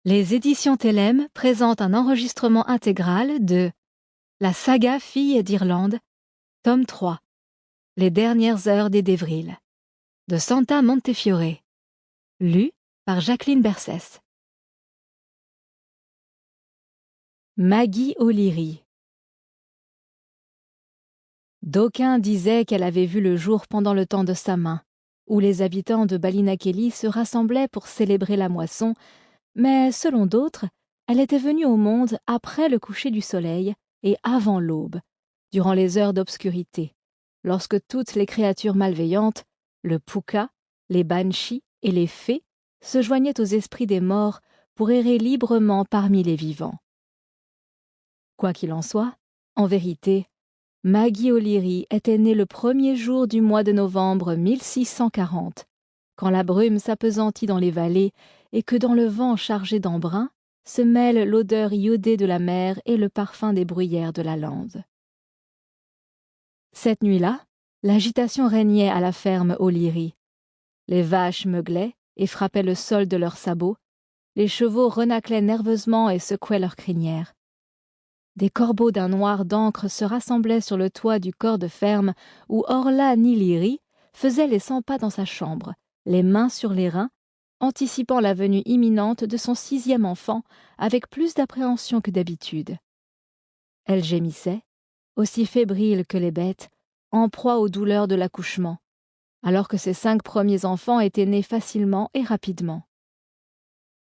Les éditions Thelème présentent un enregistrement intégral de La saga Filles d'Irlande, tome 3, Les dernières heures des Devril, de Santa Montefiore, lu par Jacqueline Bersès. Maggie O'Leary. D'aucuns disaient qu'elle avait vu le jour pendant le temps de sa main, où les habitants de Ballinacely se rassemblaient pour célébrer la moisson, mais selon d'autres, elle était venue au monde après le coucher du soleil et avant l'aube, durant les heures d'obscurité, lorsque toutes les créatures malveillantes, le Púca, les Banshees et les fées, se joignaient aux esprits des morts pour errer librement parmi les vivants. Quoi qu'il en soit, en vérité, Maggie O'Leary était née le premier jour du mois de novembre 1640, quand la brume s'appesantit dans les vallées et que dans le vent chargé d'embrun se mêlent l'odeur iodée de la mer et le parfum des bruyères de la lande. Cette nuit-là, l'agitation régnait à la ferme O'Leary. Les vaches meuglaient et frappaient le sol de leurs sabots, les chevaux renâclaient nerveusement et secouaient leurs crinières. Des corbeaux d'un noir d'encre se rassemblaient sur le toit du corps de ferme où Orla O'Leary faisait les 100 pas dans sa chambre, les mains sur les reins, anticipant la venue imminente de son 6e enfant avec plus d'appréhension que d'habitude. Elle gémissait, aussi fébrile que les bêtes, en proie aux douleurs de l'accouchement, alors que ses 5 premiers enfants étaient nés facilement et rapidement.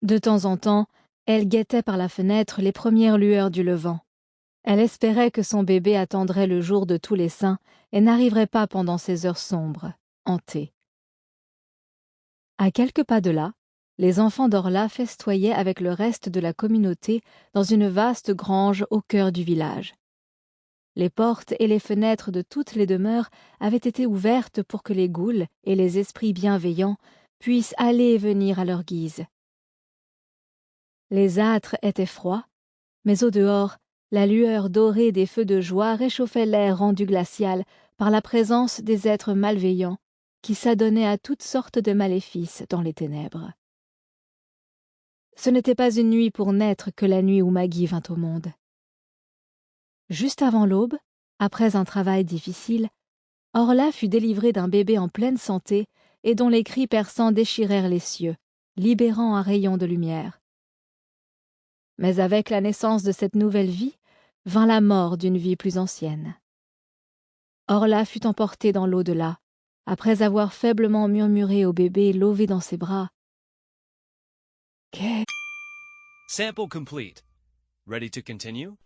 De temps en temps, elle guettait par la fenêtre les premières lueurs du levant. Elle espérait que son bébé attendrait le jour de tous les saints et n'arriverait pas pendant ces heures sombres, hantées. À quelques pas de là, les enfants d'Orla festoyaient avec le reste de la communauté dans une vaste grange au cœur du village. Les portes et les fenêtres de toutes les demeures avaient été ouvertes pour que les ghouls et les esprits bienveillants puissent aller et venir à leur guise. Les âtres étaient froids, mais au dehors, la lueur dorée des feux de joie réchauffait l'air rendu glacial par la présence des êtres malveillants qui s'adonnaient à toutes sortes de maléfices dans les ténèbres. Ce n'était pas une nuit pour naître que la nuit où Maggie vint au monde. Juste avant l'aube, après un travail difficile, Orla fut délivrée d'un bébé en pleine santé et dont les cris perçants déchirèrent les cieux, libérant un rayon de lumière. Mais avec la naissance de cette nouvelle vie, vint la mort d'une vie plus ancienne. Orla fut emportée dans l'au-delà, après avoir faiblement murmuré au bébé lové dans ses bras. Sample complete. Ready to continue?